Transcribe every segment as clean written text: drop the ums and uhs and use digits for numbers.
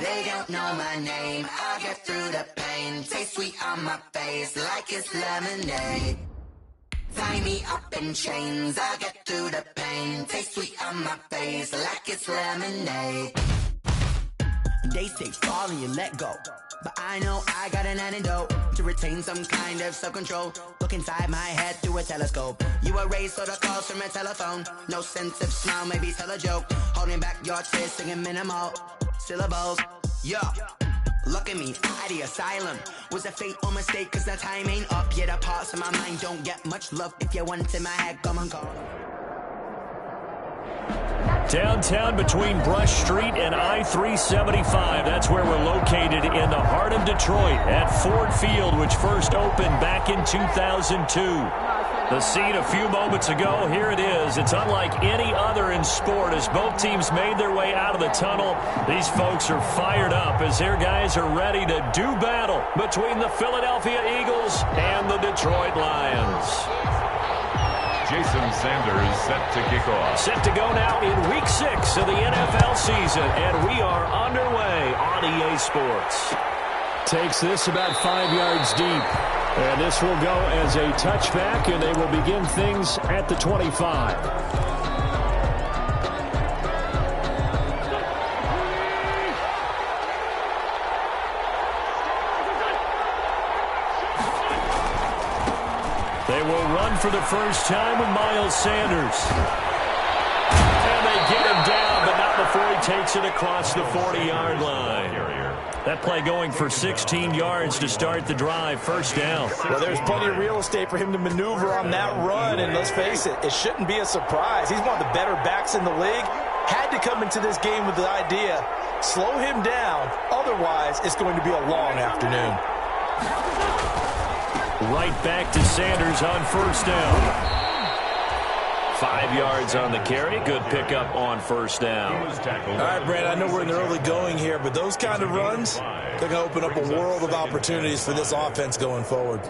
They don't know my name. I'll get through the pain. Taste sweet on my face like it's lemonade. Tie me up in chains. I'll get through the pain. Taste sweet on my face like it's lemonade. They say fall and you let go, but I know I got an antidote to retain some kind of self-control. Look inside my head through a telescope. You erase all the calls from a telephone. No sense of smile, maybe tell a joke. Holding back your tears, singing minimal syllables. Yeah, look at me, at the asylum. Was a fate or mistake, cause the time ain't up yet. The parts of my mind don't get much love. If you want in my head, come on, call. Downtown between Brush Street and I-375. That's where we're located in the heart of Detroit at Ford Field, which first opened back in 2002. The scene a few moments ago, here it is. It's unlike any other in sport as both teams made their way out of the tunnel. These folks are fired up as their guys are ready to do battle between the Philadelphia Eagles and the Detroit Lions. Jason Sanders set to kick off. Set to go now in Week 6 of the NFL season, and we are underway on EA Sports. Takes this about 5 yards deep, and this will go as a touchback, and they will begin things at the 25. They will run for the first time with Miles Sanders. And they get him down, but not before he takes it across the 40-yard line. That play going for 16 yards to start the drive. First down. Well, there's plenty of real estate for him to maneuver on that run, and let's face it, it shouldn't be a surprise. He's one of the better backs in the league. Had to come into this game with the idea, slow him down, otherwise it's going to be a long afternoon. Right back to Sanders on first down. 5 yards on the carry. Good pickup on first down. All right, Brad, I know we're in the early going here, but those kind of runs, they're going to open up a world of opportunities for this offense going forward.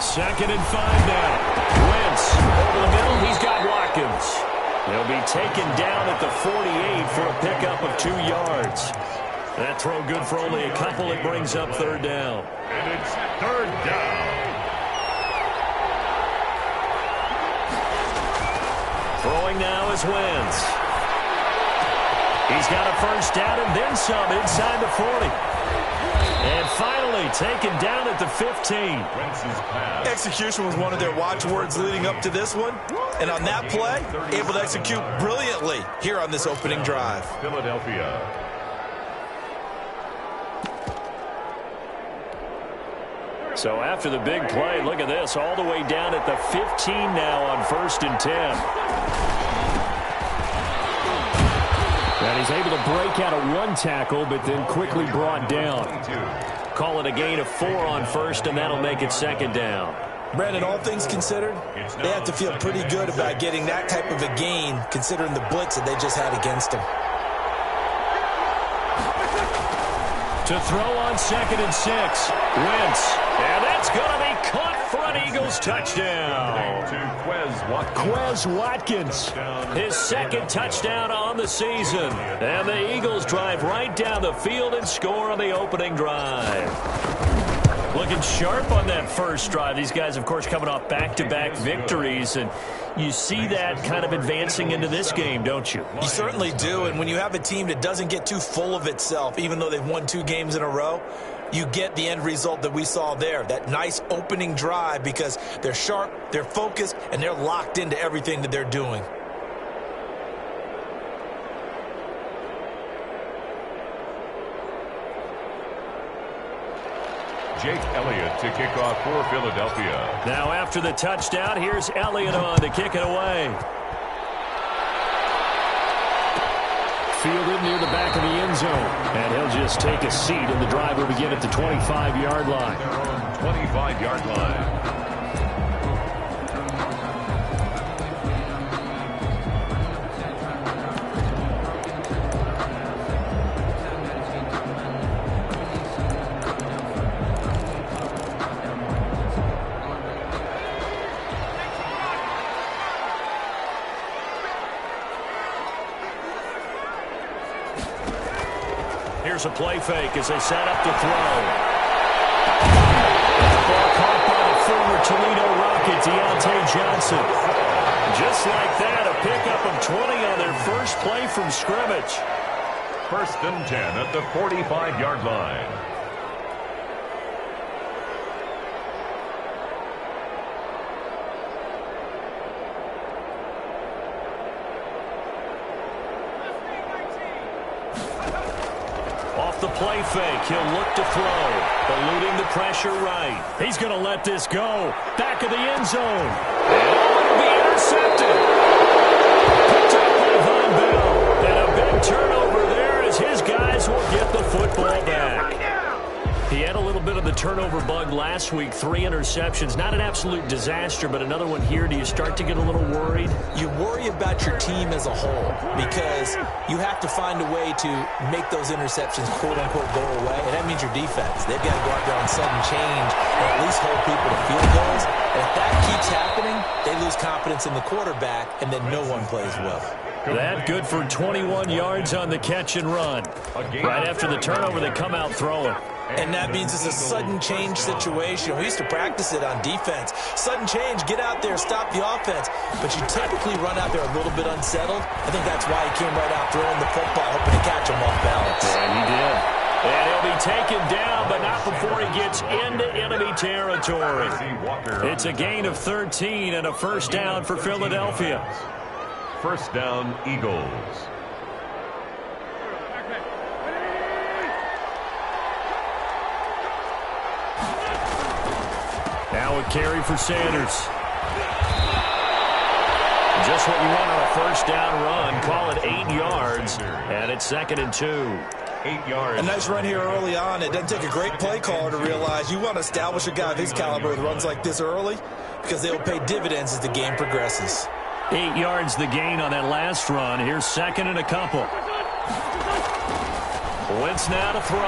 Second and 5 now. Wentz over the middle. He's got Watkins. They'll be taken down at the 48 for a pickup of 2 yards. That throw good for only a couple. It brings up third down. And it's third down. Throwing now is Wentz. He's got a first down and then some inside the 40. And finally taken down at the 15. Execution was one of their watchwords leading up to this one. And on that play, able to execute brilliantly here on this opening drive. Philadelphia. So after the big play, look at this, all the way down at the 15 now on first and 10. And he's able to break out of one tackle, but then quickly brought down. Call it a gain of 4 on first, and that'll make it second down. Brandon, all things considered, they have to feel pretty good about getting that type of a gain, considering the blitz that they just had against them. To throw on second and 6, Wentz. And that's going to be caught for an Eagles touchdown. Quez Watkins, his second touchdown on the season. And the Eagles drive right down the field and score on the opening drive. Looking sharp on that first drive. These guys, of course, coming off back-to-back victories, and you see that kind of advancing into this game, don't you? You certainly do, and when you have a team that doesn't get too full of itself, even though they've won 2 games in a row, you get the end result that we saw there, that nice opening drive, because they're sharp, they're focused, and they're locked into everything that they're doing. Jake Elliott to kick off for Philadelphia. Now after the touchdown, here's Elliott on to kick it away. Fielded near the back of the end zone. And he'll just take a seat, and the drive will begin at the 25-yard line. 25-yard line. Here's a play fake as they set up to throw. The ball caught by the former Toledo Rocket, Deontay Johnson. Just like that, a pickup of 20 on their first play from scrimmage. 1st and 10 at the 45-yard line. Off the play fake, he'll look to throw. Eluding the pressure right. He's going to let this go. Back of the end zone. And it'll be intercepted. Picked up by Von Bell. And a big turnover there as his guys will get the football back. He had a little bit of the turnover bug last week. 3 interceptions. Not an absolute disaster, but another one here. Do you start to get a little worried? You worry about your team as a whole because you have to find a way to make those interceptions, quote-unquote, go away, and that means your defense. They've got to go out there on sudden change and at least hold people to field goals. And if that keeps happening, they lose confidence in the quarterback, and then no one plays well. That good for 21 yards on the catch and run. Right after the turnover, they come out throwing. And that means it's a sudden change situation. We used to practice it on defense. Sudden change, get out there, stop the offense. But you typically run out there a little bit unsettled. I think that's why he came right out throwing the football, hoping to catch him off balance. And he did. And he'll be taken down, but not before he gets into enemy territory. It's a gain of 13 and a first down for Philadelphia. 1st down, Eagles. Now a carry for Sanders. Just what you want on a first down run. Call it 8 yards, and it's 2nd and 2. 8 yards. A nice run here early on. It doesn't take a great play caller to realize you want to establish a guy of his caliber with runs like this early because they will pay dividends as the game progresses. 8 yards the gain on that last run. Here's 2nd and a couple. Wentz now to throw.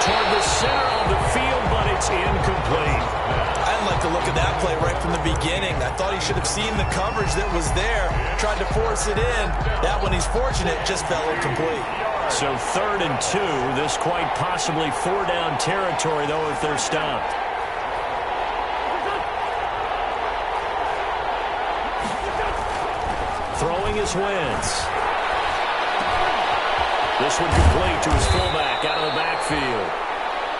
Toward the center of the field, but it's incomplete. I didn't like the look of that play right from the beginning. I thought he should have seen the coverage that was there, tried to force it in. That one, he's fortunate, just fell incomplete. So 3rd and 2. This quite possibly 4-down territory, though, if they're stopped. Throwing is Wentz. This one complete to his fullback out of the backfield.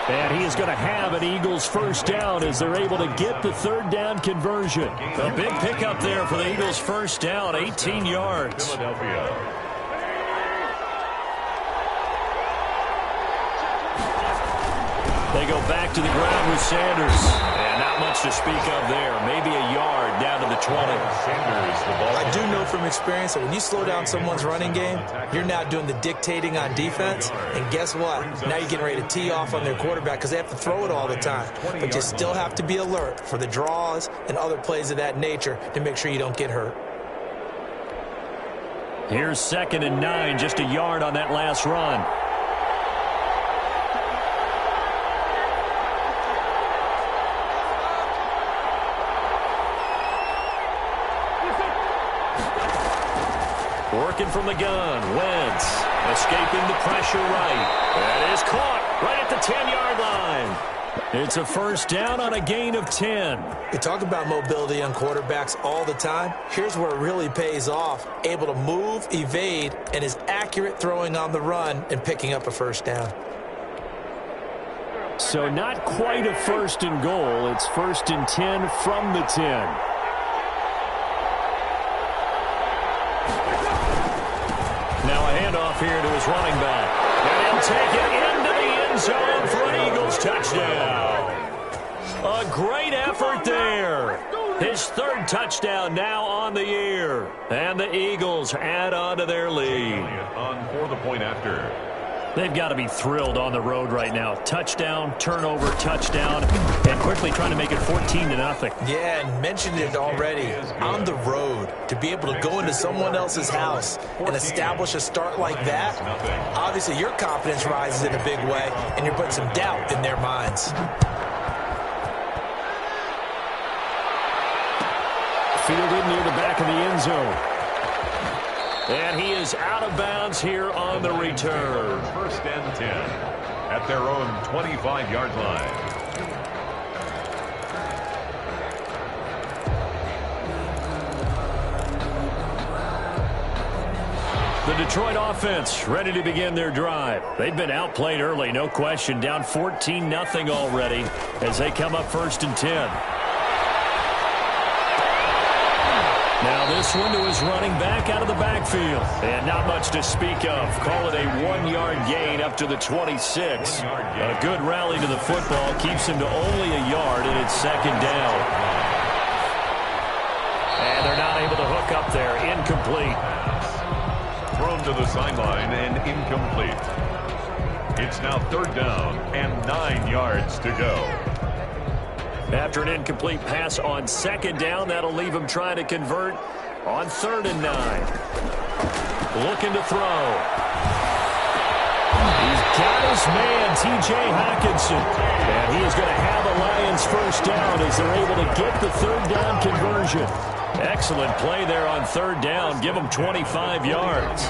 And he is going to have an Eagles first down as they're able to get the 3rd down conversion. A big pickup there for the Eagles first down, 18 yards. Philadelphia. They go back to the ground with Sanders. And not much to speak of there. Maybe a yard down to the 20. Sanders, the ball. I do know from experience that when you slow down someone's running game, you're now doing the dictating on defense. And guess what? Now you're getting ready to tee off on their quarterback because they have to throw it all the time. But you still have to be alert for the draws and other plays of that nature to make sure you don't get hurt. Here's 2nd and 9, just a yard on that last run. Working from the gun, Wentz escaping the pressure right. That is caught right at the 10-yard line. It's a first down on a gain of 10. We talk about mobility on quarterbacks all the time. Here's where it really pays off. Able to move, evade, and is accurate throwing on the run and picking up a first down. So not quite a 1st and goal. It's 1st and 10 from the 10. Now a handoff here to his running back. And he'll take it into the end zone for an Eagles touchdown. A great effort there. His 3rd touchdown now on the year. And the Eagles add on to their lead. On for the point after. They've got to be thrilled on the road right now. Touchdown, turnover, touchdown, and quickly trying to make it 14-0. Yeah, and mentioned it already. On the road, to be able to go into someone else's house and establish a start like that, obviously your confidence rises in a big way, and you're putting some doubt in their minds. Fielded near the back of the end zone. And he is out of bounds here on the return. First and 10 at their own 25-yard line. The Detroit offense ready to begin their drive. They've been outplayed early, no question. Down 14-0 already as they come up first and 10. Now this one to his running back out of the backfield. And not much to speak of. Call it a 1-yard gain up to the 26. A good rally to the football keeps him to only a yard, and it's second down. And they're not able to hook up there. Incomplete. Thrown to the sideline and incomplete. It's now third down and 9 yards to go. After an incomplete pass on second down, that'll leave him trying to convert on 3rd and 9. Looking to throw. He's got his man, T.J. Hockenson. And he is going to have a Lions first down as they're able to get the 3rd down conversion. Excellent play there on 3rd down. Give him 25 yards.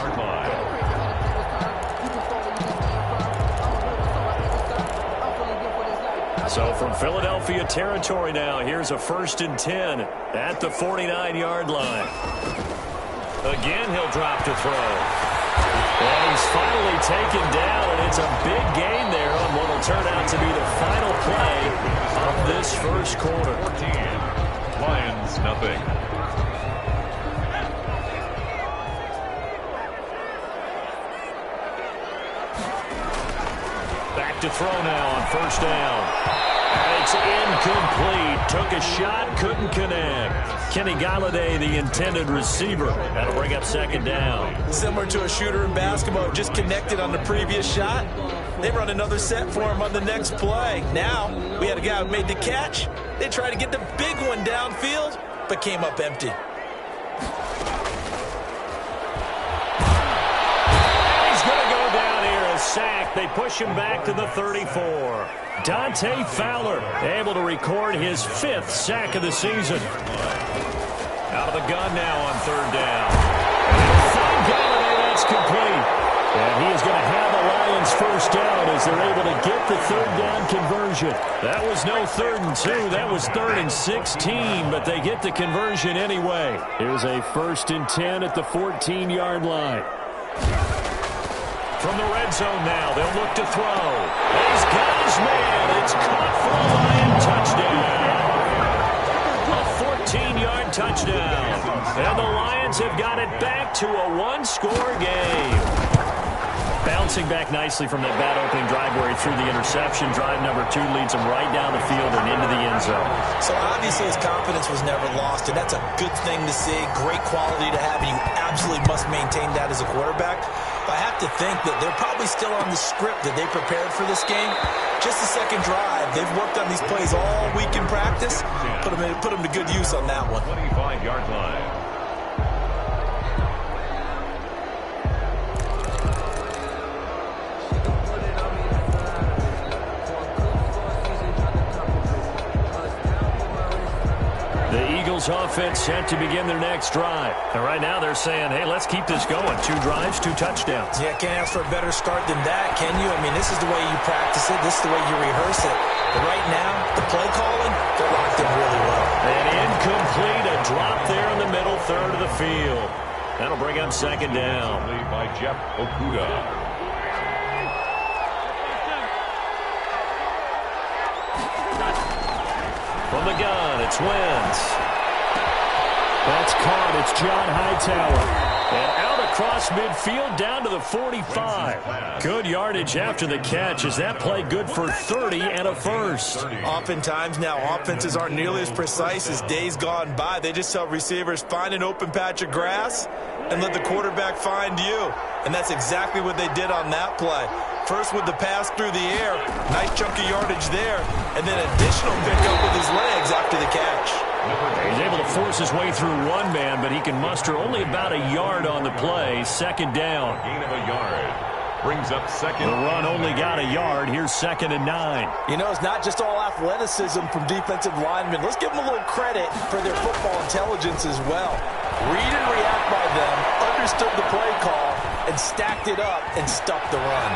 So from Philadelphia territory now, here's a 1st and 10 at the 49-yard line. Again, he'll drop to throw. And he's finally taken down, and it's a big gain there on what will turn out to be the final play of this first quarter. 14, Lions nothing. Back to throw now on 1st down. And it's incomplete. Took a shot, couldn't connect. Kenny Galladay, the intended receiver. That'll bring up 2nd down. Similar to a shooter in basketball, just connected on the previous shot. They run another set for him on the next play. Now, we had a guy who made the catch. They tried to get the big one downfield, but came up empty. Sack. They push him back to the 34. Dante Fowler able to record his 5th sack of the season. Out of the gun now on 3rd down. And that's complete. And he is going to have the Lions first down as they're able to get the 3rd down conversion. That was no 3rd and 2. That was 3rd and 16, but they get the conversion anyway. Here's a 1st and 10 at the 14-yard line. From the red zone now, they'll look to throw. He's got his man. It's caught for a Lion touchdown. A 14-yard touchdown. And the Lions have got it back to a 1-score game. Bouncing back nicely from that bad opening drive where he threw the interception. Drive number 2 leads him right down the field and into the end zone. So obviously his confidence was never lost, and that's a good thing to see. Great quality to have, and you absolutely must maintain that as a quarterback. But I have to think that they're probably still on the script that they prepared for this game. Just the second drive. They've worked on these plays all week in practice. Put them to good use on that one. 25-yard line. Offense set to begin their next drive. And right now they're saying, hey, let's keep this going. 2 drives, 2 touchdowns. Yeah, can't ask for a better start than that, can you? I mean, this is the way you practice it. This is the way you rehearse it. But right now, the play calling, they're locked in really well. And incomplete, a drop there in the middle third of the field. That'll bring up 2nd down. By Jeff Okuda. From the gun, it's Wentz. That's caught. It's John Hightower. And out across midfield down to the 45. Good yardage after the catch. Is that play good for 30 and a first? Oftentimes now offenses aren't nearly as precise as days gone by. They just tell receivers, find an open patch of grass and let the quarterback find you. And that's exactly what they did on that play. First with the pass through the air. Nice chunky yardage there. And then additional pickup with his legs after the catch. He's able to force his way through one man, but he can muster only about a yard on the play. 2nd down. Gain of a yard. Brings up 2nd. The run only got a yard. Here's 2nd and 9. You know, it's not just all athleticism from defensive linemen. Let's give them a little credit for their football intelligence as well. Read and react by them. understood the play call and stacked it up and stuck the run.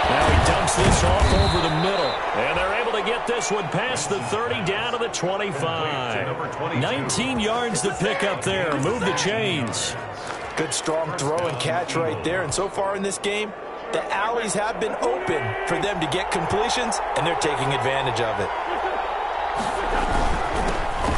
Now he dumps this off over the middle. And they're able to get this one past the 30 down to the 25. 19 yards to pick up there. Move the chains. Good strong throw and catch right there. And so far in this game, the alleys have been open for them to get completions, and they're taking advantage of it.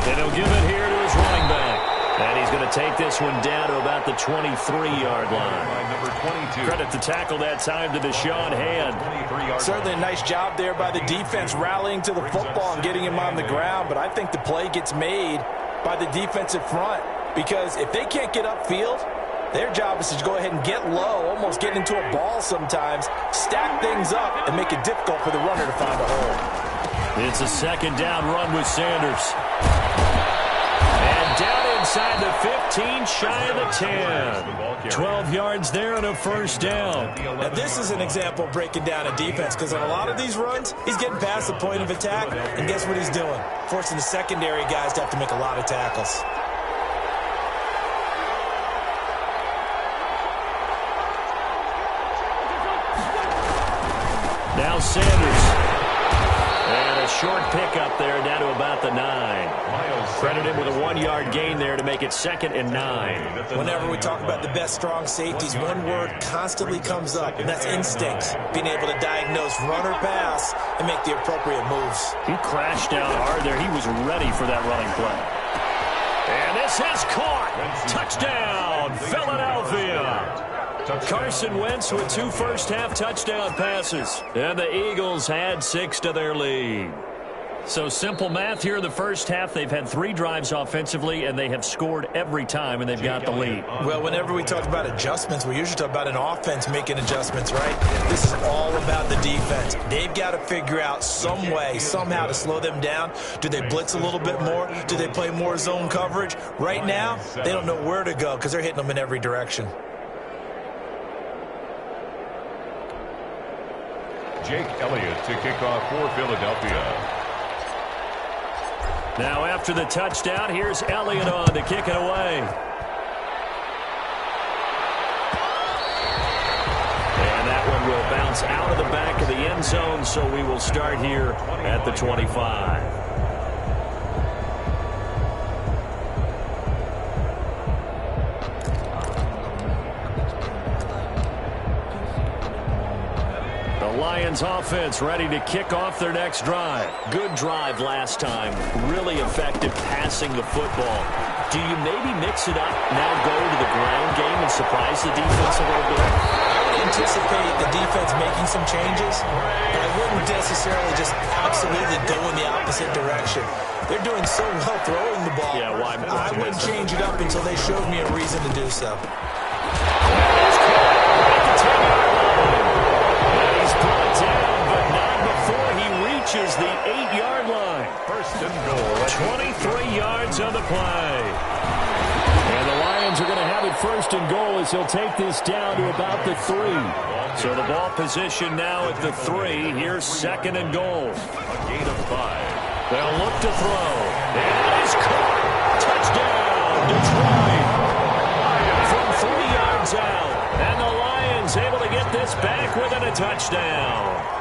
And he'll give it here to his running back. And he's going to take this one down to about the 23-yard line. Credit the tackle that time to Deshaun Hand. Certainly a nice job there by the defense rallying to the football and getting him on the ground, but I think the play gets made by the defensive front because if they can't get upfield, their job is to go ahead and get low, almost get into a ball sometimes, stack things up, and make it difficult for the runner to find a hole. It's a second down run with Sanders. And down inside the 15, shy of the 10. 12 yards there and a first down. Now this is an example of breaking down a defense because on a lot of these runs, he's getting past the point of attack, and guess what he's doing? Forcing the secondary guys to have to make a lot of tackles. Now Sanders. And a short pickup there down to about the 9. Credit him with a 1-yard gain there to make it 2nd and 9. Whenever we talk about the best strong safeties, one word constantly comes up, and that's instinct. Being able to diagnose run or pass and make the appropriate moves. He crashed down hard there. He was ready for that running play. And this is caught. Touchdown, Philadelphia. Carson Wentz with 2 first-half touchdown passes. And the Eagles had 6 to their lead. So simple math here in the first half. They've had 3 drives offensively, and they have scored every time, and they've got the lead. Well, whenever we talk about adjustments, we usually talk about an offense making adjustments, right? This is all about the defense. They've got to figure out some way, somehow to slow them down. Do they blitz a little bit more? Do they play more zone coverage? Right now, they don't know where to go because they're hitting them in every direction. Jake Elliott to kick off for Philadelphia. Now after the touchdown, here's Elliott on to kick it away. And that one will bounce out of the back of the end zone, so we will start here at the 25. Lions offense ready to kick off their next drive. Good drive last time. Really effective passing the football. Do you maybe mix it up, now go to the ground game and surprise the defense a little bit? I would anticipate the defense making some changes, but I wouldn't necessarily just absolutely go in the opposite direction. They're doing so well throwing the ball. Yeah, why? I wouldn't change it up until they showed me a reason to do so. Reaches the 8-yard line. First and goal. 23 yards on the play. And the Lions are going to have it first and goal as he'll take this down to about the 3. So the ball position now at the 3. Here's 2nd and goal. A gain of 5. They'll look to throw. And it is caught. Touchdown, Detroit. From 3 yards out. And the Lions able to get this back within a touchdown.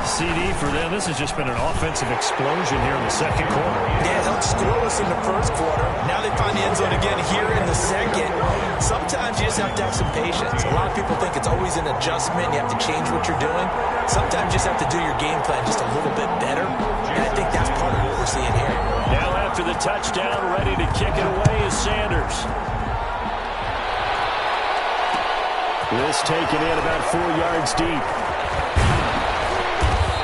CD for them. This has just been an offensive explosion here in the second quarter. Yeah, held scoreless in the first quarter. Now they find the end zone again here in the second. Sometimes you just have to have some patience. A lot of people think it's always an adjustment. You have to change what you're doing. Sometimes you just have to do your game plan just a little bit better. And I think that's part of what we're seeing here. Now after the touchdown, ready to kick it away is Sanders. This taken in about 4 yards deep.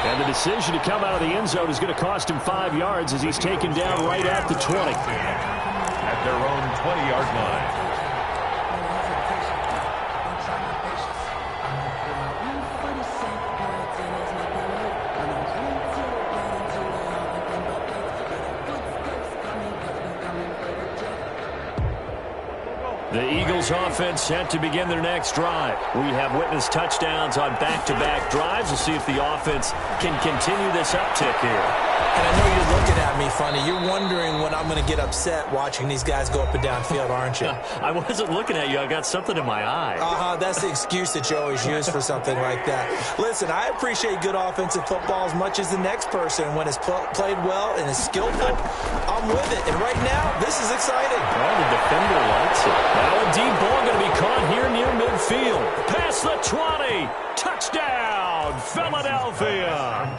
And the decision to come out of the end zone is going to cost him 5 yards as he's taken down right at the 20. At their own 20-yard line. The Eagles offense set to begin their next drive. We have witnessed touchdowns on back-to-back drives. We'll see if the offense can continue this uptick here. And I know you're looking at me funny. You're wondering when I'm going to get upset watching these guys go up and down field, aren't you? I wasn't looking at you. I got something in my eye. That's the excuse that you always use for something like that. Listen, I appreciate good offensive football as much as the next person. When it's played well and is skillful, I'm with it. And right now, this is exciting. Well, the defender likes it. Now a deep ball going to be caught here near midfield. Past the 20. Touchdown, Philadelphia.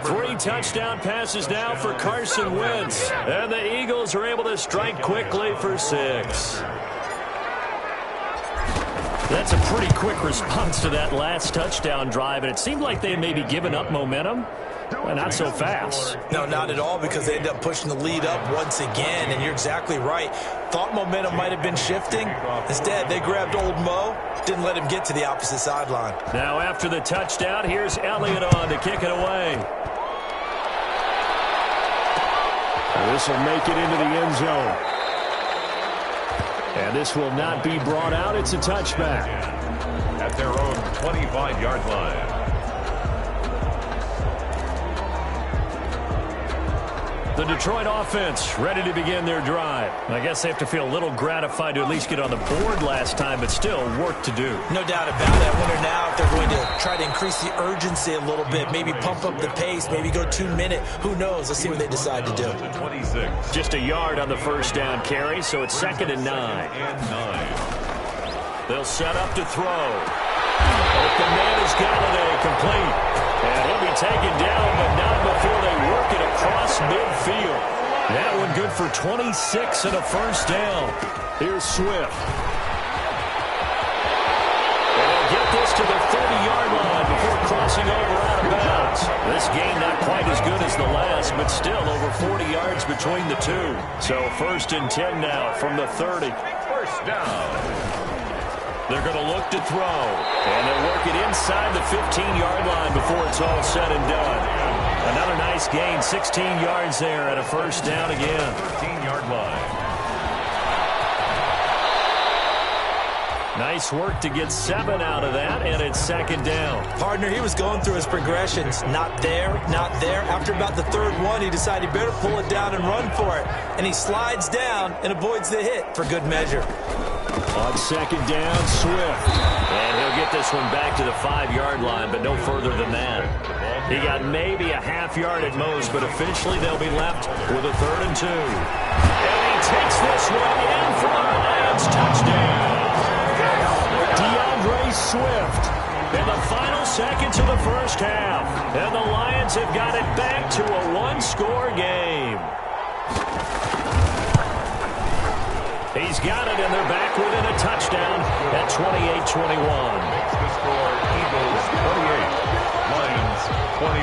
3 touchdown passes now for Carson Wentz. And the Eagles are able to strike quickly for 6. That's a pretty quick response to that last touchdown drive, and it seemed like they had maybe given up momentum. Well, not so fast. No, not at all, because they ended up pushing the lead up once again, and you're exactly right. Thought momentum might have been shifting. Instead, they grabbed old Mo, didn't let him get to the opposite sideline. Now, after the touchdown, here's Elliott on to kick it away. This will make it into the end zone. And this will not be brought out. It's a touchback. At their own 25-yard line. The Detroit offense ready to begin their drive. I guess they have to feel a little gratified to at least get on the board last time, but still work to do. No doubt about it. I wonder now if they're going to try to increase the urgency a little bit, maybe pump up the pace, maybe go 2-minute. Who knows? Let's see what they decide to do. 26. Just a yard on the first down carry, so it's 2nd and 9. They'll set up to throw. Open man is Galladay, complete. And he'll be taken down, but not before they work it across midfield. That one good for 26 and a first down. Here's Swift. And they'll get this to the 30-yard line before crossing over out of bounds. This game not quite as good as the last, but still over 40 yards between the two. So 1st and 10 now from the 30. First down. They're going to look to throw, and they'll work it inside the 15-yard line before it's all said and done. Another nice gain, 16 yards there and a first down again. 13-yard line. Nice work to get 7 out of that, and it's 2nd down. Partner, he was going through his progressions. Not there, not there. After about the 3rd one, he decided he better pull it down and run for it. And he slides down and avoids the hit for good measure. On 2nd down, Swift. And he'll get this one back to the 5-yard line, but no further than that. He got maybe a half yard at most, but officially they'll be left with a 3rd and 2. And he takes this one in for the Lions. Touchdown. DeAndre Swift in the final seconds of the first half. And the Lions have got it back to a 1-score game. He's got it, and they're back within a touchdown at 28-21. Makes the score Eagles 28, Lions 21.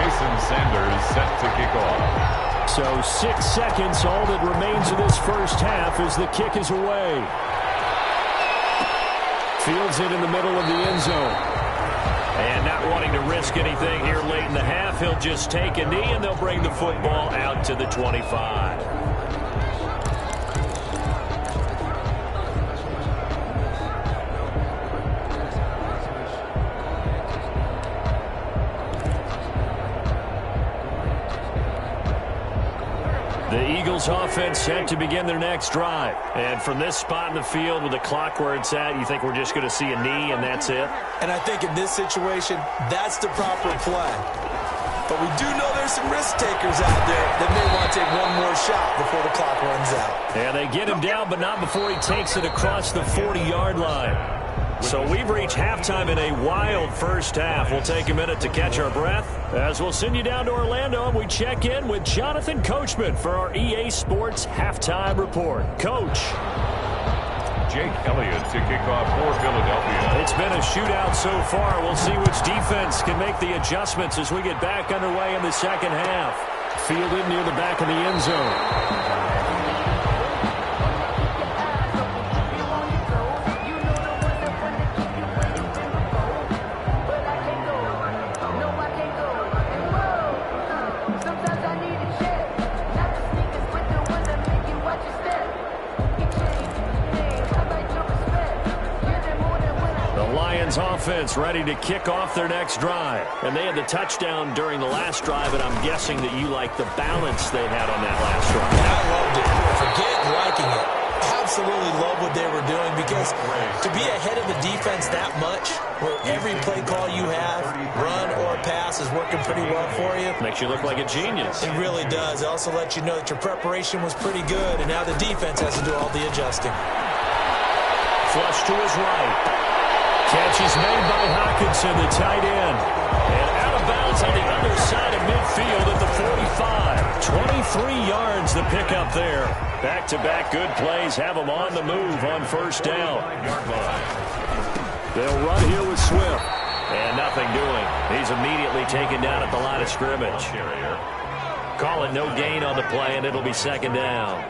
Jason Sanders set to kick off. So 6 seconds, all that remains of this first half as the kick is away. Fields it in the middle of the end zone. And not wanting to risk anything here late in the half, he'll just take a knee, and they'll bring the football out to the 25. The Eagles offense set to begin their next drive. And from this spot in the field with the clock where it's at, you think we're just going to see a knee and that's it? And I think in this situation, that's the proper play. But we do know there's some risk takers out there that may want to take one more shot before the clock runs out. And they get him down, but not before he takes it across the 40-yard line. So we've reached halftime in a wild first half. We'll take a minute to catch our breath as we'll send you down to Orlando and we check in with Jonathan Coachman for our EA Sports Halftime Report. Coach. Jake Elliott to kick off for Philadelphia. It's been a shootout so far. We'll see which defense can make the adjustments as we get back underway in the second half. Fielded near the back of the end zone. Lions offense ready to kick off their next drive. And they had the touchdown during the last drive, and I'm guessing that you like the balance they had on that last drive. I loved it. Forget liking it. Absolutely love what they were doing, because to be ahead of the defense that much, where every play call you have, run or pass, is working pretty well for you. Makes you look like a genius. It really does. It also lets you know that your preparation was pretty good, and now the defense has to do all the adjusting. Flush to his right. Catch is made by Hawkinson, the tight end. And out of bounds on the other side of midfield at the 45. 23 yards the pickup there. Back-to-back good plays have them on the move on first down. They'll run here with Swift. And nothing doing. He's immediately taken down at the line of scrimmage. Call it no gain on the play, and it'll be second down.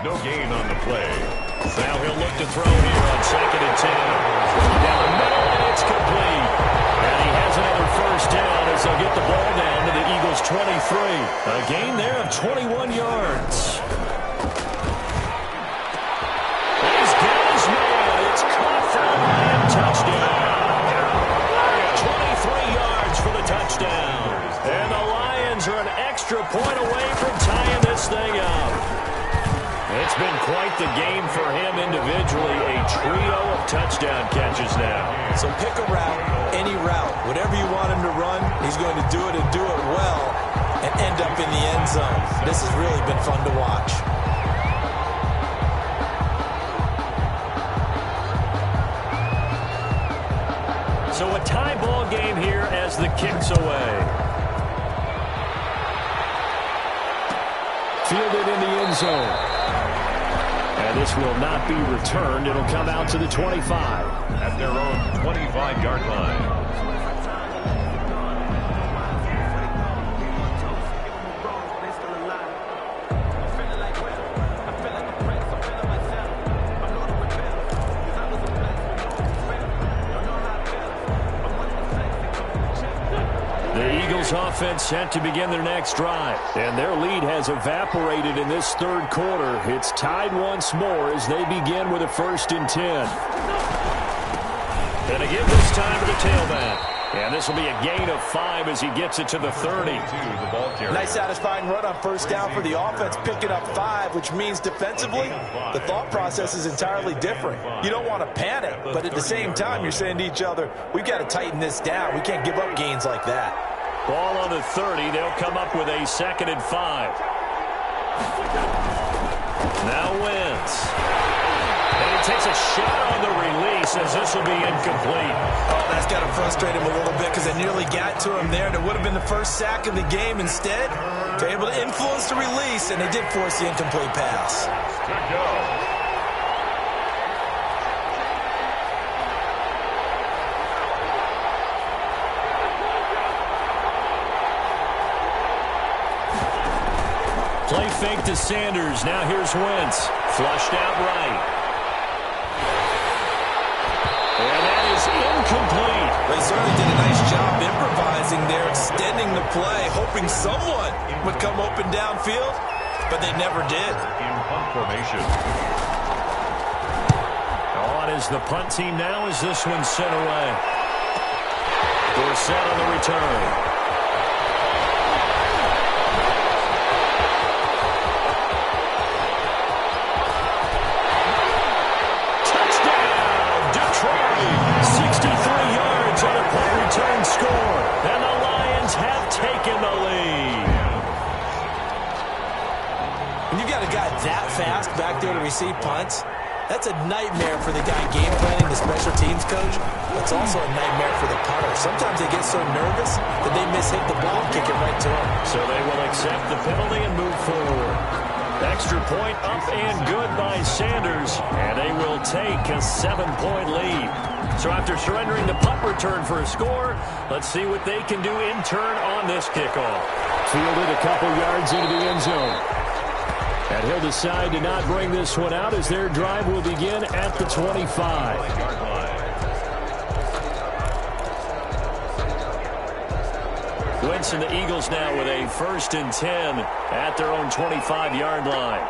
No gain on the play. Now he'll look to throw here on 2nd and 10. Down the middle, and it's complete. And he has another first down as they'll get the ball down to the Eagles' 23. A gain there of 21 yards. And he's got his man. It's caught for a Lion touchdown. 23 yards for the touchdown. And the Lions are an extra point away from tying this thing up. It's been quite the game for him individually. A trio of touchdown catches now. So pick a route, any route. Whatever you want him to run, he's going to do it and do it well and end up in the end zone. This has really been fun to watch. So a tie ball game here as the kick's away. Fielded in the end zone. And this will not be returned. It'll come out to the 25. At their own 25-yard line. Offense set to begin their next drive, and their lead has evaporated in this third quarter. It's tied once more as they begin with a 1st and 10. And again this time to the tailback. And this will be a gain of 5 as he gets it to the 30. Nice satisfying run on first down for the offense, picking up 5, which means defensively, the thought process is entirely different. You don't want to panic, but at the same time, you're saying to each other, we've got to tighten this down. We can't give up gains like that. Ball on the 30. They'll come up with a 2nd and 5. Now Wentz. And he takes a shot on the release as this will be incomplete. Oh, that's got to frustrate him a little bit because they nearly got to him there, and it would have been the first sack of the game. Instead, they're able to influence the release, and they did force the incomplete pass. Good go. Play fake to Sanders. Now here's Wentz. Flushed out right. And that is incomplete. They certainly did a nice job improvising there, extending the play, hoping someone would come open downfield, but they never did. In punt formation. On is the punt team now as this one's sent away. Dorsett on the return. Score, and the Lions have taken the lead. When you've got a guy that fast back there to receive punts, that's a nightmare for the guy game planning, the special teams coach. It's also a nightmare for the punter. Sometimes they get so nervous that they mishit the ball and kick it right to him. So they will accept the penalty and move forward. Extra point up and good by Sanders, and they will take a 7-point lead. So after surrendering the punt return for a score, let's see what they can do in turn on this kickoff. Fielded a couple yards into the end zone. And he'll decide to not bring this one out as their drive will begin at the 25. Wentz and the Eagles now with a 1st and 10 at their own 25-yard line.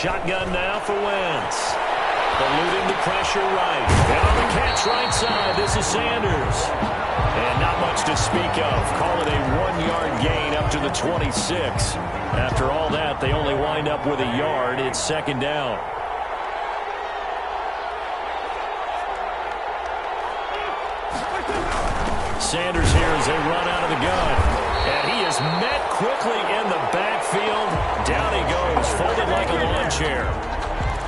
shotgun now for Wentz. Eluding the pressure right. And on the catch right side, this is Sanders. And not much to speak of. Call it a 1-yard gain up to the 26. After all that, they only wind up with a yard. It's second down. Sanders here as they run out of the gun. And he is met quickly in the backfield. Down he goes, folded like a lawn chair.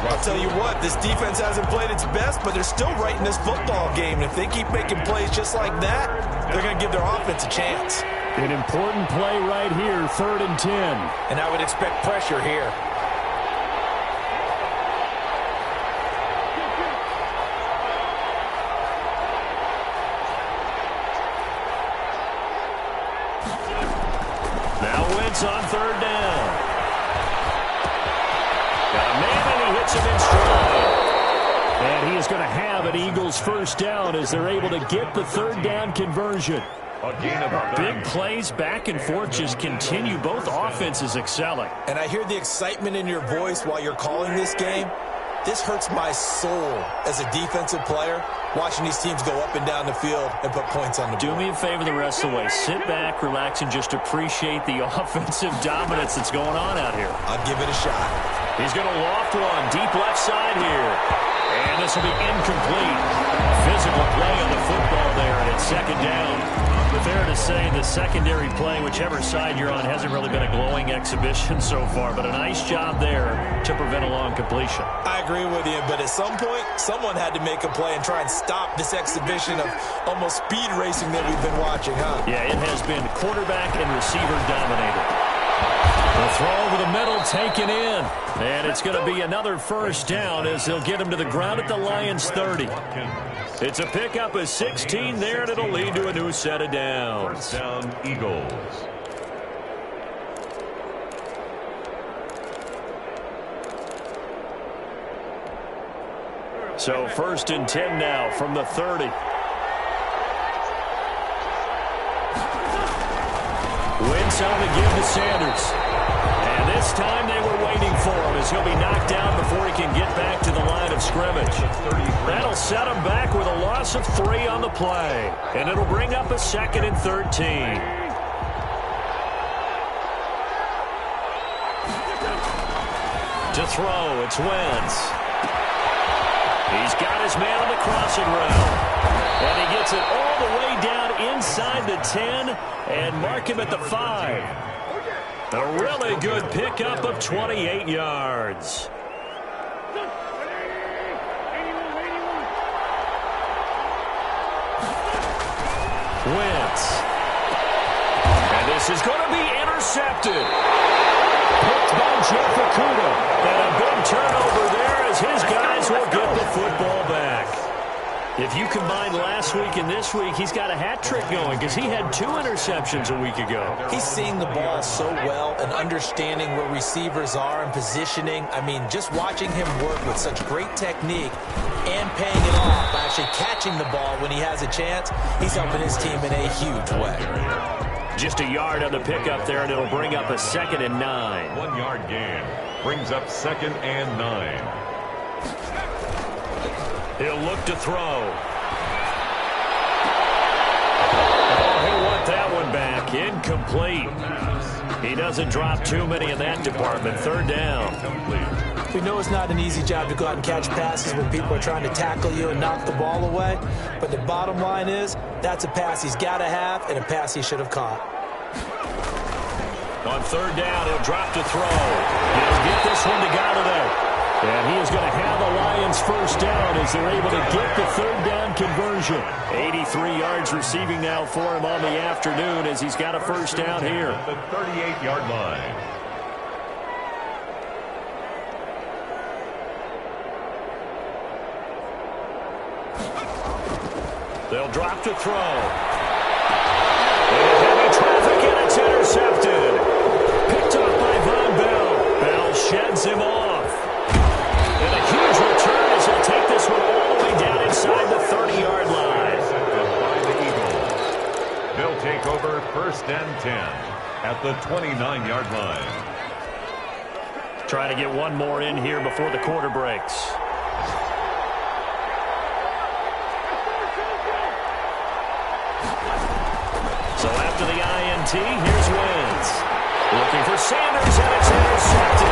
I'll tell you what, this defense hasn't played its best, but they're still right in this football game. And if they keep making plays just like that, they're going to give their offense a chance. An important play right here, 3rd and 10. And I would expect pressure here. Now Wentz on 3rd down. Got a man and he hits him in stride. And he is going to have an Eagles first down as they're able to get the 3rd down conversion. Big plays back and forth just continue. Both offenses excelling. And I hear the excitement in your voice while you're calling this game. This hurts my soul as a defensive player, watching these teams go up and down the field and put points on the board. Do me a favor the rest of the way. Sit back, relax, and just appreciate the offensive dominance that's going on out here. I'll give it a shot. He's going to loft one, deep left side here. And this will be incomplete. Physical play on the football there, and it's second down. Fair to say the secondary play, whichever side you're on, hasn't really been a glowing exhibition so far, but a nice job there to prevent a long completion. I agree with you, but at some point, someone had to make a play and try and stop this exhibition of almost speed racing that we've been watching, huh? Yeah, it has been quarterback and receiver dominated. The throw over the middle taken in. And it's going to be another first down as they'll get him to the ground at the Lions' 30. It's a pickup of 16 there, and it'll lead to a new set of downs. First down, Eagles. So 1st and 10 now from the 30. Wentz on to give to Sanders. And this time they were waiting for him as he'll be knocked down before he can get back to the line of scrimmage. That'll set him back with a loss of 3 on the play. And it'll bring up a 2nd and 13. To throw, it's Wentz. He's got his man on the crossing route. And he gets it all the way down inside the 10 and mark him at the 5. A really good pickup of 28 yards. Wentz. And this is going to be intercepted. Picked by Jeff Okudah. And a big turnover there as his guys will get the football back. If you combine last week and this week, he's got a hat trick going because he had 2 interceptions a week ago. He's seeing the ball so well and understanding where receivers are and positioning. I mean, just watching him work with such great technique and paying it off by actually catching the ball when he has a chance, he's helping his team in a huge way. Just a yard on the pickup there, and it'll bring up a 2nd and 9. 1-yard gain brings up 2nd and 9. He'll look to throw. Oh, he'll want that one back. Incomplete. He doesn't drop too many in that department. 3rd down. We know it's not an easy job to go out and catch passes when people are trying to tackle you and knock the ball away. But the bottom line is, that's a pass he's got to have and a pass he should have caught. On 3rd down, he'll drop to throw. He'll get this one to Golladay. And he is going to have the Lions first down as they're able to get the 3rd down conversion. 83 yards receiving now for him on the afternoon as he's got a first down here. The 38-yard line. They'll drop to throw. And heavy traffic, and it's intercepted. Picked up by Von Bell. Bell sheds him off. And a huge return as he'll take this one all the way down inside the 30-yard line. By the Eagles. They'll take over 1st and 10 at the 29-yard line. Trying to get one more in here before the quarter breaks. So after the INT, here's Wentz. Looking for Sanders, and it's intercepted.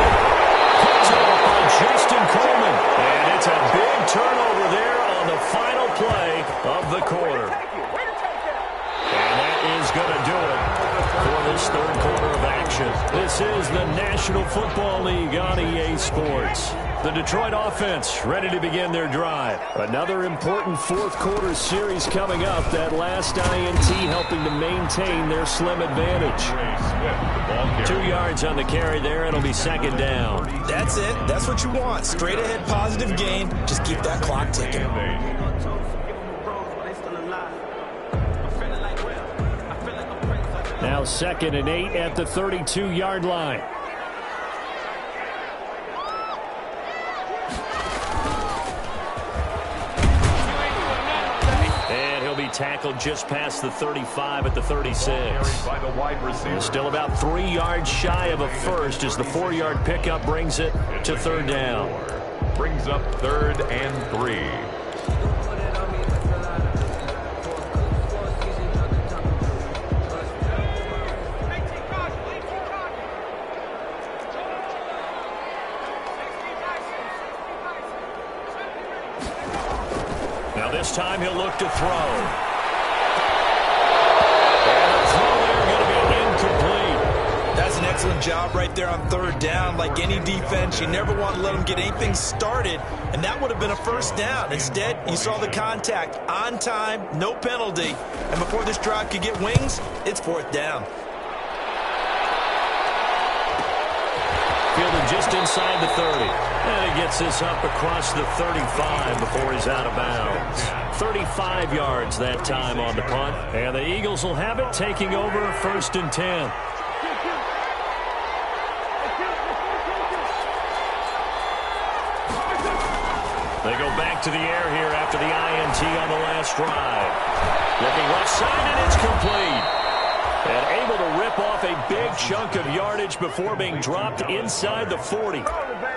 Picked off by Justin Coleman. And it's a big turnover there on the final play of the quarter. And that is going to do it for this third quarter of action. This is the National Football League on EA Sports. The Detroit offense ready to begin their drive. Another important fourth quarter series coming up. That last INT helping to maintain their slim advantage. 2 yards on the carry there. It'll be second down. That's it. That's what you want. Straight ahead positive gain. Just keep that clock ticking. Now 2nd and 8 at the 32-yard line. And he'll be tackled just past the 35 at the 36. Still about 3 yards shy of a first as the 4-yard pickup brings it to third down. Brings up 3rd and 3. This time he'll look to throw. And the throw there going to be incomplete. That's an excellent job right there on third down. Like any defense, you never want to let them get anything started, and that would have been a first down. Instead, you saw the contact on time, no penalty, and before this drive could get wings, it's fourth down. Fielded just inside the 30. And he gets this up across the 35 before he's out of bounds. 35 yards that time on the punt. And the Eagles will have it, taking over 1st and 10. They go back to the air here after the INT on the last drive. Looking left side, and it's complete. And able to rip off a big chunk of yardage before being dropped inside the 40.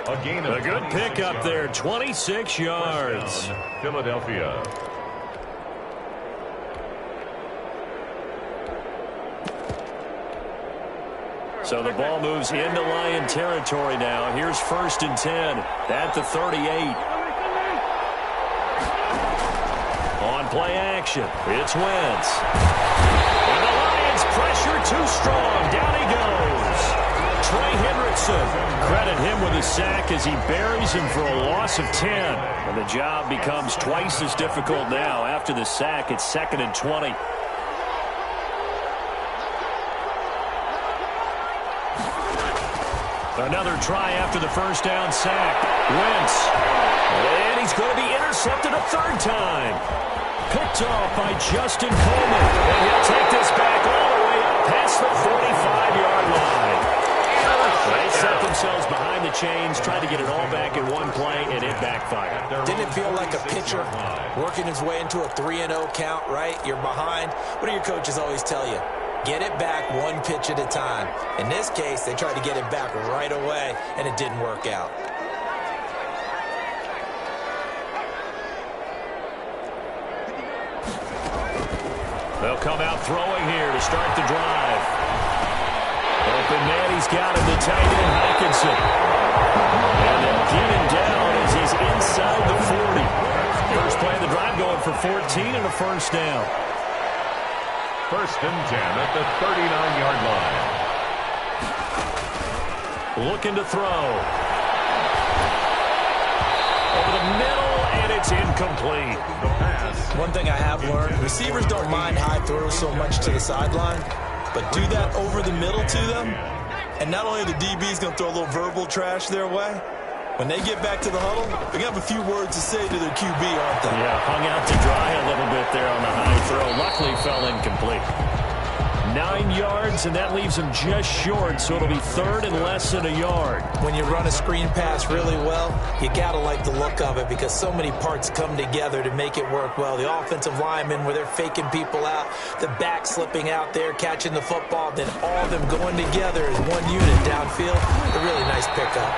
A good pickup there, 26 yards. Philadelphia. So the ball moves into Lion territory now. Here's 1st and 10 at the 38. On play action, it's Wentz. And the Lions pressure too strong. Down he goes. Trey Hendrickson. Credit him with a sack as he buries him for a loss of 10. And the job becomes twice as difficult now. After the sack, it's 2nd and 20. Another try after the first down sack. Wentz. And he's going to be intercepted a third time. Picked off by Justin Coleman. And he'll take this back all the way up past the 45-yard line. They set themselves behind the chains, tried to get it all back in one play, and it backfired. Didn't it feel like a pitcher working his way into a 3-0 count, right? You're behind. What do your coaches always tell you? Get it back one pitch at a time. In this case, they tried to get it back right away, and it didn't work out. They'll come out throwing here to start the drive. Open man, he's got him, the tight end, Hawkinson. And they'll get him down as he's inside the 40. First play of the drive going for 14 and a first down. 1st and 10 at the 39-yard line. Looking to throw. Over the middle, and it's incomplete. The pass. One thing I have learned, receivers don't mind high throws so much to the sideline, but do that over the middle to them, and not only are the DBs going to throw a little verbal trash their way, when they get back to the huddle, they're going to have a few words to say to their QB, aren't they? Yeah, hung out to dry a little bit there on the high throw. Luckily fell incomplete. 9 yards, and that leaves him just short, so it'll be 3rd and less than a yard. When you run a screen pass really well, you got to like the look of it because so many parts come together to make it work well. The offensive linemen, where they're faking people out, the back slipping out there, catching the football, then all of them going together as one unit downfield. A really nice pickup.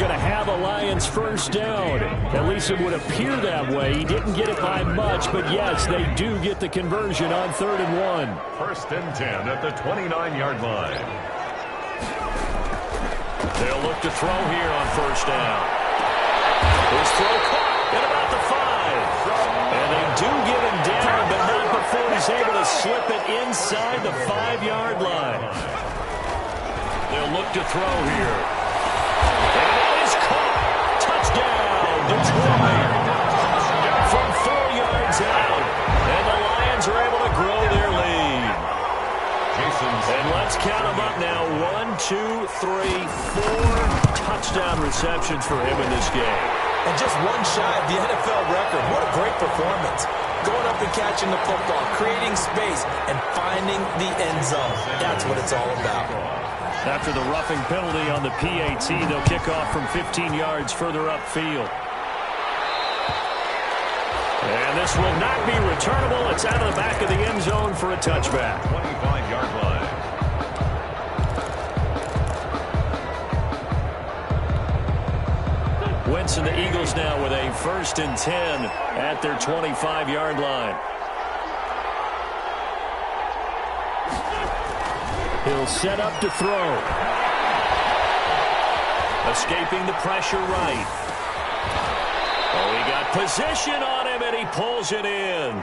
going to have a Lions first down. At least it would appear that way. He didn't get it by much, but yes, they do get the conversion on 3rd and 1. 1st and 10 at the 29-yard line. They'll look to throw here on 1st down. His throw caught at about the 5. And they do get him down, but not before he's able to slip it inside the 5-yard line. They'll look to throw here. And it is caught. Touchdown, Detroit. From 4 yards out. And the Lions are able to grow their lead. And let's count them up now. 1, 2, 3, 4 touchdown receptions for him in this game. And just one shy of the NFL record. What a great performance. Going up and catching the football, creating space, and finding the end zone. That's what it's all about. After the roughing penalty on the PAT, they'll kick off from 15 yards further upfield. And this will not be returnable. It's out of the back of the end zone for a touchback. 25-yard line. Wentz and the Eagles now with a 1st and 10 at their 25-yard line. He'll set up to throw. Escaping the pressure right. Oh, he got position on him, and he pulls it in.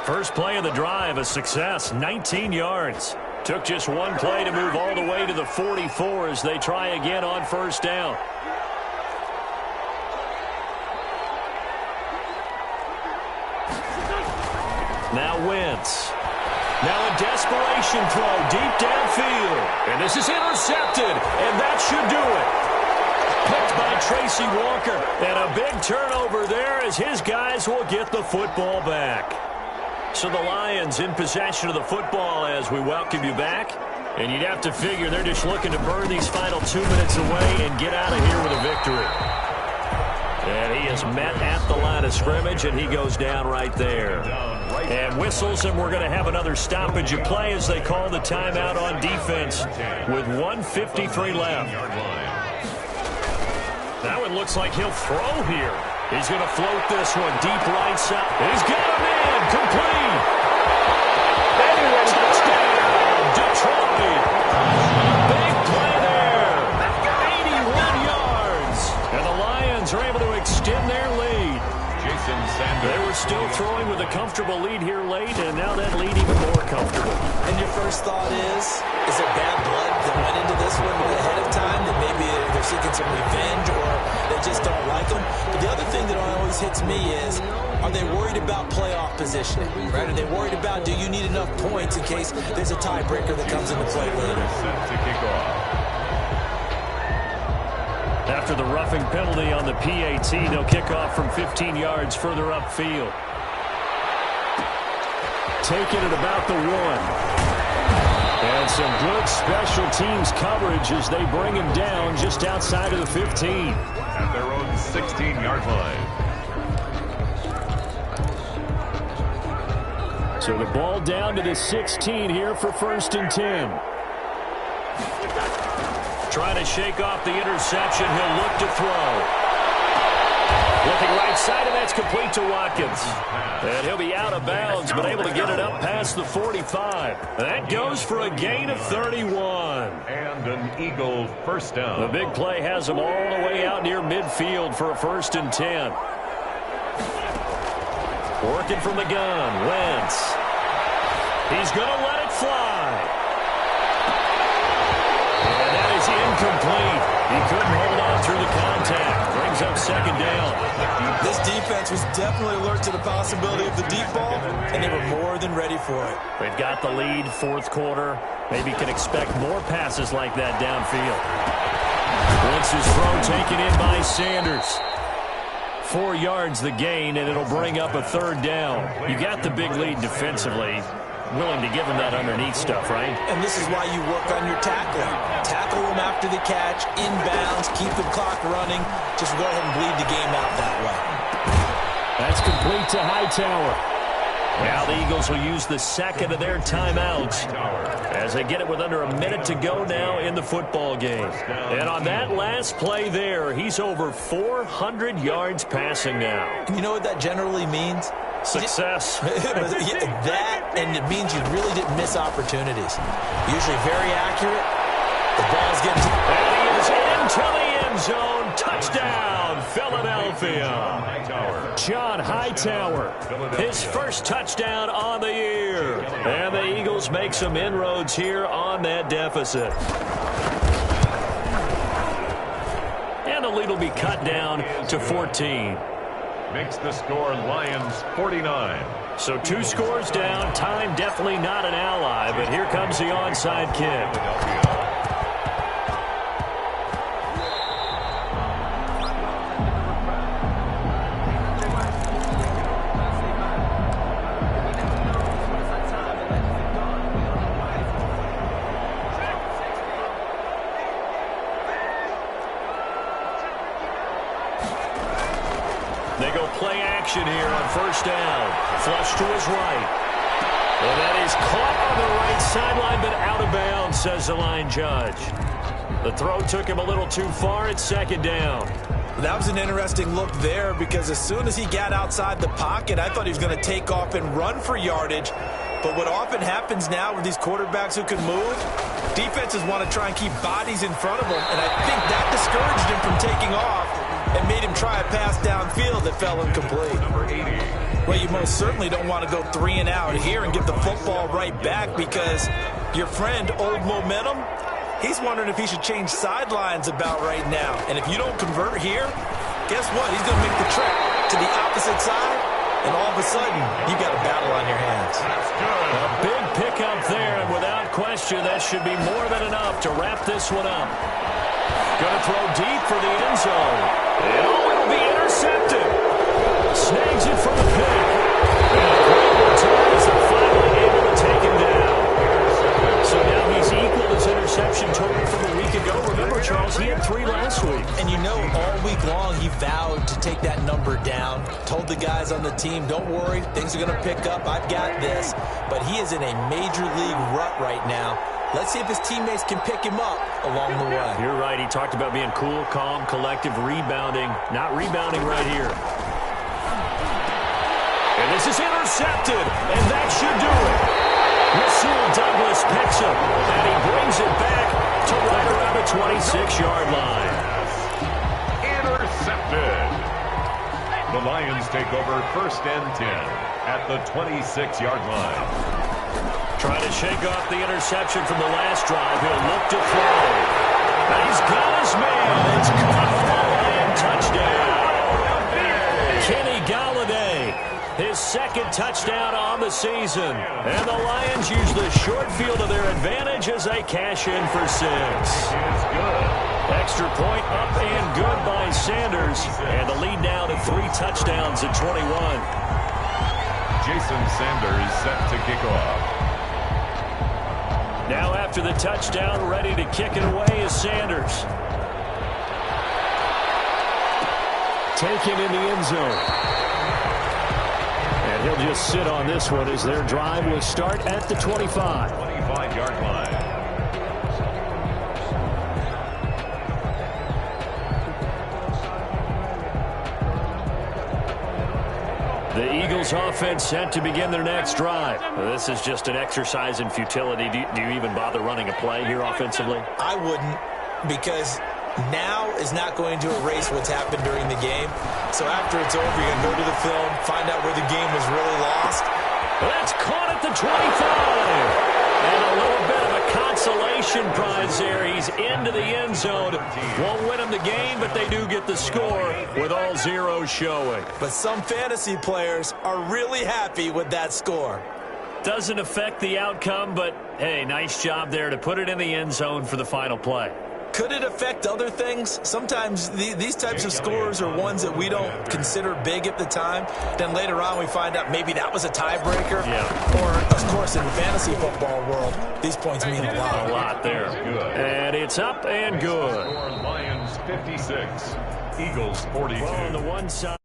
First play of the drive, a success, 19 yards. Took just one play to move all the way to the 44 as they try again on 1st down. Now Wentz. Now a desperation throw deep downfield. And this is intercepted, and that should do it. Picked by Tracy Walker. And a big turnover there as his guys will get the football back. So the Lions in possession of the football as we welcome you back. And you'd have to figure they're just looking to burn these final 2 minutes away and get out of here with a victory. And he is met at the line of scrimmage, and he goes down right there. And whistles, and we're going to have another stoppage of play as they call the timeout on defense with 1:53 left. Now it looks like he'll throw here. He's going to float this one deep right side. He's got him in. Complete. Touchdown, Detroit. Big play there. 81 yards. And the Lions are able to extend their lead. They were still throwing with a comfortable lead here late, and now that lead even more comfortable. And your first thought is there bad blood that went into this one ahead of time, that maybe they're seeking some revenge or they just don't like them? But the other thing that always hits me is, are they worried about playoff positioning? Right? Are they worried about, do you need enough points in case there's a tiebreaker that comes into play later? Set to kick off. After the roughing penalty on the PAT, they'll kick off from 15 yards further upfield. Taking it about the 1. And some good special teams coverage as they bring him down just outside of the 15. At their own 16-yard line. So the ball down to the 16 here for 1st and 10. Trying to shake off the interception. He'll look to throw. Looking right side, and that's complete to Watkins. And he'll be out of bounds, but able to get it up past the 45. That goes for a gain of 31. And an Eagle first down. The big play has him all the way out near midfield for a 1st and 10. Working from the gun, Wentz. He's going to let it fly. And that is incomplete. He couldn't hold on through the contact. Brings up 2nd down. This defense was definitely alert to the possibility of the deep ball, and they were more than ready for it. They've got the lead, 4th quarter. Maybe can expect more passes like that downfield. Wentz's throw taken in by Sanders. 4 yards the gain, and it'll bring up a 3rd down. You got the big lead defensively. Willing to give him that underneath stuff, right? And this is why you work on your tackling. Tackle them after the catch, inbounds, keep the clock running. Just go ahead and bleed the game out that way. That's complete to Hightower. Now the Eagles will use the second of their timeouts as they get it with under a minute to go now in the football game. And on that last play there, he's over 400 yards passing now. You know what that generally means? Success. That, and it means you really didn't miss opportunities. Usually very accurate. The ball's getting to... And he is into the end zone. Touchdown, Philadelphia. John Hightower, his first touchdown on the year. And the Eagles make some inroads here on that deficit. And the lead will be cut down to 14. Makes the score Lions 49. So 2 scores down. Time definitely not an ally, but here comes the onside kick. They go play action here on first down. Flush to his right. And that is caught on the right sideline, but out of bounds, says the line judge. The throw took him a little too far. It's second down. That was an interesting look there because as soon as he got outside the pocket, I thought he was going to take off and run for yardage. But what often happens now with these quarterbacks who can move, defenses want to try and keep bodies in front of them, and I think that discouraged him from taking off and made him try a pass downfield that fell incomplete. Number 80. Well, you most certainly don't want to go 3 and out here and give the football right back because your friend, Old Momentum, he's wondering if he should change sidelines about right now. And if you don't convert here, guess what? He's going to make the trip to the opposite side, and all of a sudden, you've got a battle on your hands. That's good. A big pickup there, and without question, that should be more than enough to wrap this one up. Going to throw deep for the end zone. And it'll be intercepted. Snags it from the pick. And a great return as they're finally able to take him down. So now he's equaled his interception total from a week ago. Remember, Charles, he had 3 last week. And you know, all week long, he vowed to take that number down. Told the guys on the team, don't worry, things are going to pick up. I've got this. But he is in a major league rut right now. Let's see if his teammates can pick him up along the way. You're right. He talked about being cool, calm, collective, rebounding. Not rebounding right here. And this is intercepted, and that should do it. Rasul Douglas picks him, and he brings it back to right around the 26-yard line. Intercepted. The Lions take over first and 10 at the 26-yard line. Trying to shake off the interception from the last drive. He'll look to throw. And he's got his man. It's caught for a Lion touchdown. Kenny Galladay, his second touchdown on the season. And the Lions use the short field to their advantage as they cash in for 6. Extra point up and good by Sanders. And the lead now to 3 touchdowns at 21. Jason Sanders set to kick off. Now after the touchdown, ready to kick it away is Sanders. Taken in the end zone. And he'll just sit on this one as their drive will start at the 25. 25-yard line. The Eagles offense set to begin their next drive. This is just an exercise in futility. Do you even bother running a play here offensively? I wouldn't, because now is not going to erase what's happened during the game. So after it's over, you're going to go to the film, find out where the game was really lost. That's caught at the 25. And a little bit of a consolation prize there. He's into the end zone. Won't win them the game, but they do get the score with all zeros showing. But some fantasy players are really happy with that score. Doesn't affect the outcome, but, hey, nice job there to put it in the end zone for the final play. Could it affect other things? Sometimes these types of scores are ones that we don't consider big at the time. Then later on we find out maybe that was a tiebreaker. Yeah. Or, of course, in the fantasy football world, these points mean a lot. A lot there. And it's up and good. Lions 56, Eagles 42. Well, on the one side.